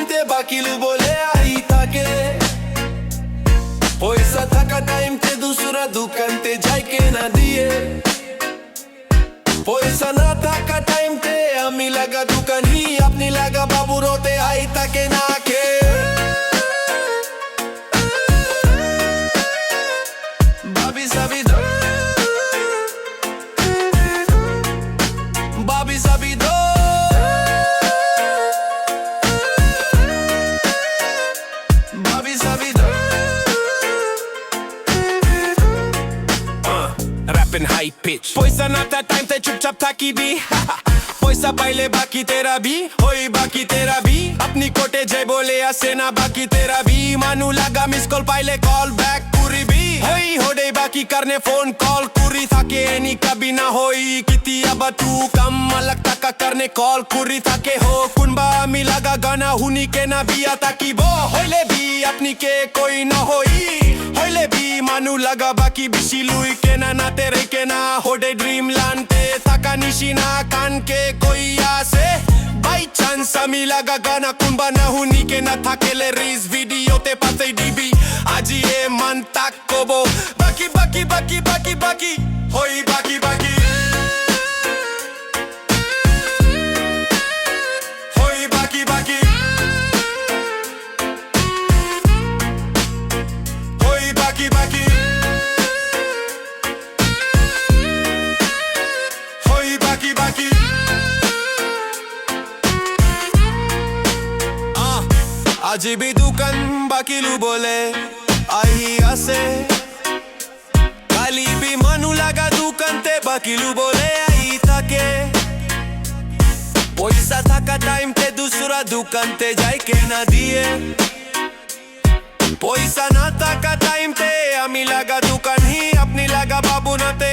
তে বাকিলু বলে আই থাকে পয়সা থাকা টাইম তে দুসরা দোকান তে যাই কেনা দিয়ে পয়সা না থাকা টাইম তে আমি লাগা দোকান হি আপনি লাগা বাবু রোতে আই থাকে না কে বাবি সাবি দো বাবি সাবি দো বাবি সাবি দো Rapping high pitch পয়সা না তা টাইম তে চুপচাপ থাকিবি পয়সা পাইলে বাকি তেরা বি হই বাকি তেরা বি আপনি কোটে যাই বলে আসে না বাকি তেরা বি মানু লাগা মিস কল পাইলে কল ব্যাক করিবি হই হোডে বাকি করনে ফোন কল করি থাকে নি কবি না হই কিতি আবা তু কম মালক টাকা করনে কল করি থাকে হো কুনবা আমি লাগা গানা হুনি কে না বিয়া তাকিব হইলে বি আপনি কে কই না হই হইলে বি মানু লাগা বাকি বিশি লুই কেনা না তেরে কেনা হোডে ড্রিম লানতে থাকা নিশিনা কানকে কই আসে বাই চান্স আমি লাগা গানা কুনবা না হুনি কে না থাকেলে রিস ভিডিওতে পাতেই দিবি আজি এ মান তাক কবো বাকি বাকি বাকি বাকি বাকি হই বাকি বাকি হই বাকি বাকি হই বাকি বাকি হই বাকি বাকি আজি বি দোকান বাকিলু বলে আহি আছে কালি বি মানু লাগা দোকান তে বাকিলু বলে আই থাকে পয়সা থাকা টাইম তে দুসরা দোকান তে যাই কেনা দিয়ে পয়সা না থাকা টাইম তে আমি লাগা দোকান হি আপনি লাগা বাবু নাতে